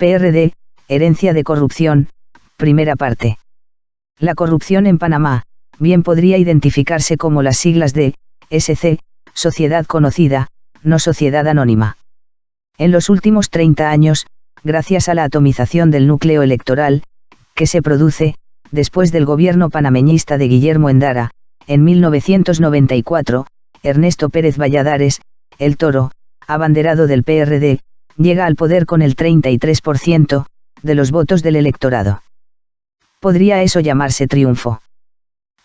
PRD, herencia de corrupción, primera parte. La corrupción en Panamá, bien podría identificarse como las siglas de SC, sociedad conocida, no sociedad anónima. En los últimos 30 años, gracias a la atomización del núcleo electoral, que se produce, después del gobierno panameñista de Guillermo Endara, en 1994, Ernesto Pérez Valladares, el Toro, abanderado del PRD, llega al poder con el 33% de los votos del electorado. ¿Podría eso llamarse triunfo?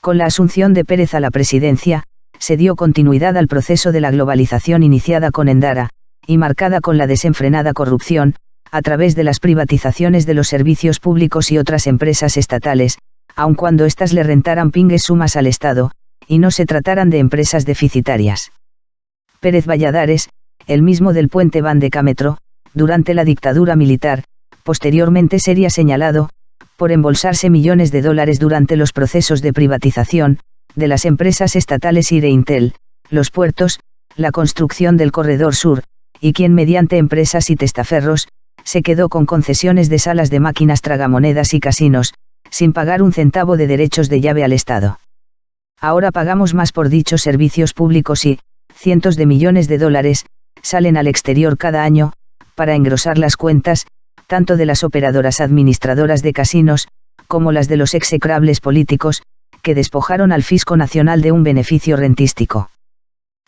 Con la asunción de Pérez a la presidencia, se dio continuidad al proceso de la globalización iniciada con Endara, y marcada con la desenfrenada corrupción, a través de las privatizaciones de los servicios públicos y otras empresas estatales, aun cuando éstas le rentaran pingues sumas al Estado, y no se trataran de empresas deficitarias. Pérez Valladares, el mismo del puente Vandecámetro, durante la dictadura militar, posteriormente sería señalado, por embolsarse millones de dólares durante los procesos de privatización, de las empresas estatales Ireintel, los puertos, la construcción del Corredor Sur, y quien mediante empresas y testaferros, se quedó con concesiones de salas de máquinas tragamonedas y casinos, sin pagar un centavo de derechos de llave al Estado. Ahora pagamos más por dichos servicios públicos y, cientos de millones de dólares, salen al exterior cada año, para engrosar las cuentas, tanto de las operadoras administradoras de casinos, como las de los execrables políticos, que despojaron al fisco nacional de un beneficio rentístico.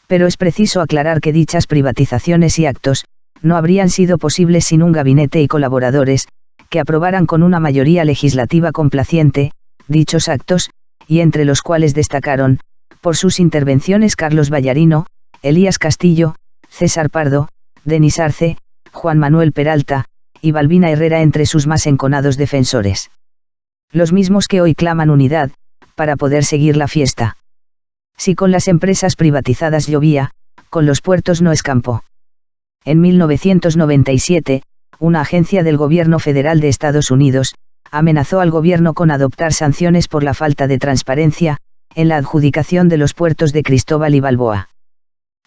Pero es preciso aclarar que dichas privatizaciones y actos, no habrían sido posibles sin un gabinete y colaboradores, que aprobaran con una mayoría legislativa complaciente, dichos actos, y entre los cuales destacaron, por sus intervenciones Carlos Vallarino, Elías Castillo, César Pardo, Denis Arce, Juan Manuel Peralta, y Balbina Herrera entre sus más enconados defensores. Los mismos que hoy claman unidad, para poder seguir la fiesta. Si con las empresas privatizadas llovía, con los puertos no escampó. En 1997, una agencia del gobierno federal de Estados Unidos, amenazó al gobierno con adoptar sanciones por la falta de transparencia, en la adjudicación de los puertos de Cristóbal y Balboa.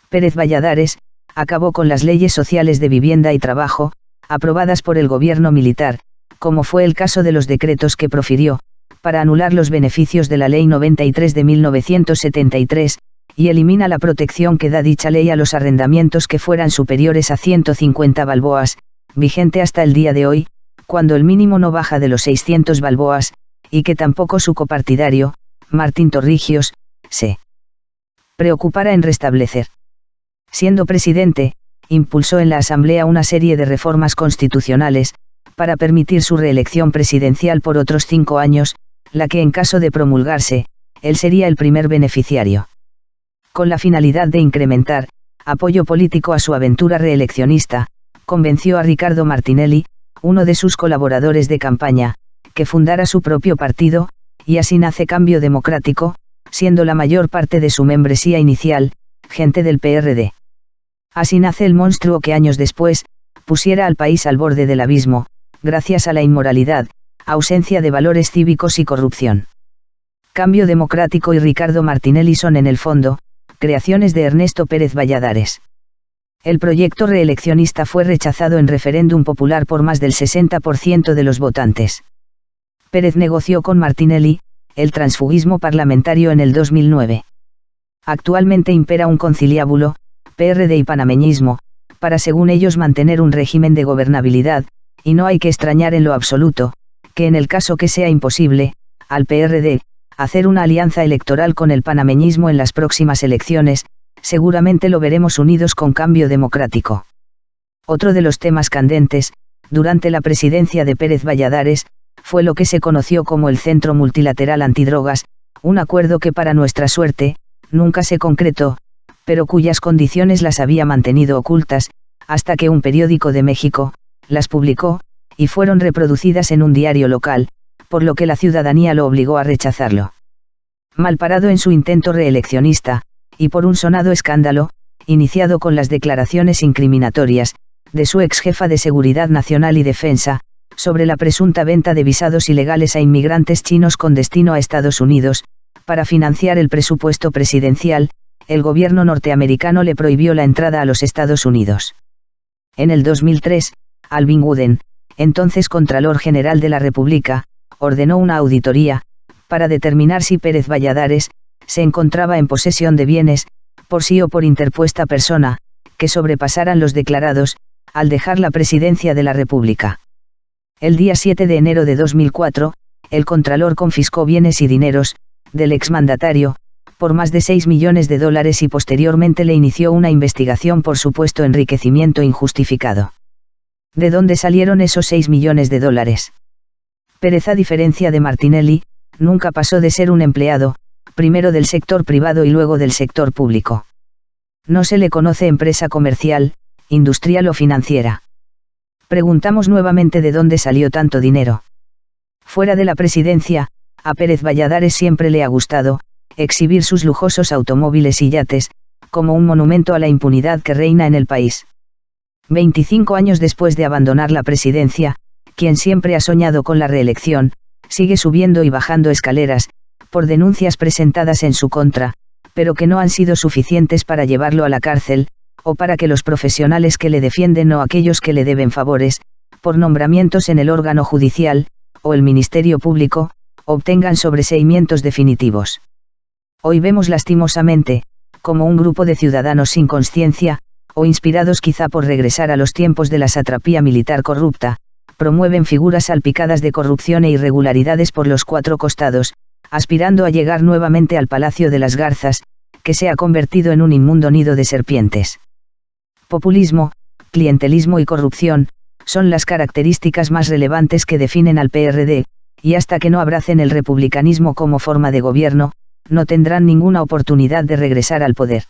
Pérez Valladares, acabó con las leyes sociales de vivienda y trabajo, aprobadas por el gobierno militar, como fue el caso de los decretos que profirió, para anular los beneficios de la Ley 93 de 1973, y elimina la protección que da dicha ley a los arrendamientos que fueran superiores a 150 balboas, vigente hasta el día de hoy, cuando el mínimo no baja de los 600 balboas, y que tampoco su copartidario, Martín Torrijos, se preocupara en restablecer. Siendo presidente, impulsó en la Asamblea una serie de reformas constitucionales, para permitir su reelección presidencial por otros 5 años, la que en caso de promulgarse, él sería el primer beneficiario. Con la finalidad de incrementar apoyo político a su aventura reeleccionista, convenció a Ricardo Martinelli, uno de sus colaboradores de campaña, que fundara su propio partido, y así nace Cambio Democrático, siendo la mayor parte de su membresía inicial, gente del PRD. Así nace el monstruo que años después, pusiera al país al borde del abismo, gracias a la inmoralidad, ausencia de valores cívicos y corrupción. Cambio Democrático y Ricardo Martinelli son en el fondo, creaciones de Ernesto Pérez Valladares. El proyecto reeleccionista fue rechazado en referéndum popular por más del 60% de los votantes. Pérez negoció con Martinelli, el transfugismo parlamentario en el 2009. Actualmente impera un conciliábulo, PRD y panameñismo, para según ellos mantener un régimen de gobernabilidad, y no hay que extrañar en lo absoluto, que en el caso que sea imposible, al PRD, hacer una alianza electoral con el panameñismo en las próximas elecciones, seguramente lo veremos unidos con Cambio Democrático. Otro de los temas candentes, durante la presidencia de Pérez Valladares, fue lo que se conoció como el Centro Multilateral Antidrogas, un acuerdo que para nuestra suerte, nunca se concretó, pero cuyas condiciones las había mantenido ocultas, hasta que un periódico de México, las publicó, y fueron reproducidas en un diario local, por lo que la ciudadanía lo obligó a rechazarlo. Malparado en su intento reeleccionista, y por un sonado escándalo, iniciado con las declaraciones incriminatorias, de su ex jefa de Seguridad Nacional y Defensa, sobre la presunta venta de visados ilegales a inmigrantes chinos con destino a Estados Unidos, para financiar el presupuesto presidencial, el gobierno norteamericano le prohibió la entrada a los Estados Unidos. En el 2003, Alvin Wooden, entonces Contralor General de la República, ordenó una auditoría, para determinar si Pérez Valladares se encontraba en posesión de bienes, por sí o por interpuesta persona, que sobrepasaran los declarados, al dejar la presidencia de la República. El día 7 de enero de 2004, el Contralor confiscó bienes y dineros del exmandatario, por más de 6 millones de dólares y posteriormente le inició una investigación por supuesto enriquecimiento injustificado. ¿De dónde salieron esos 6 millones de dólares? Pérez, a diferencia de Martinelli, nunca pasó de ser un empleado, primero del sector privado y luego del sector público. No se le conoce empresa comercial, industrial o financiera. Preguntamos nuevamente de dónde salió tanto dinero. Fuera de la presidencia, a Pérez Valladares siempre le ha gustado exhibir sus lujosos automóviles y yates, como un monumento a la impunidad que reina en el país. 25 años después de abandonar la presidencia, quien siempre ha soñado con la reelección, sigue subiendo y bajando escaleras, por denuncias presentadas en su contra, pero que no han sido suficientes para llevarlo a la cárcel, o para que los profesionales que le defienden o aquellos que le deben favores, por nombramientos en el órgano judicial, o el Ministerio Público, obtengan sobreseimientos definitivos. Hoy vemos lastimosamente, como un grupo de ciudadanos sin conciencia, o inspirados quizá por regresar a los tiempos de la satrapía militar corrupta, promueven figuras salpicadas de corrupción e irregularidades por los cuatro costados, aspirando a llegar nuevamente al Palacio de las Garzas, que se ha convertido en un inmundo nido de serpientes. Populismo, clientelismo y corrupción, son las características más relevantes que definen al PRD, y hasta que no abracen el republicanismo como forma de gobierno, no tendrán ninguna oportunidad de regresar al poder.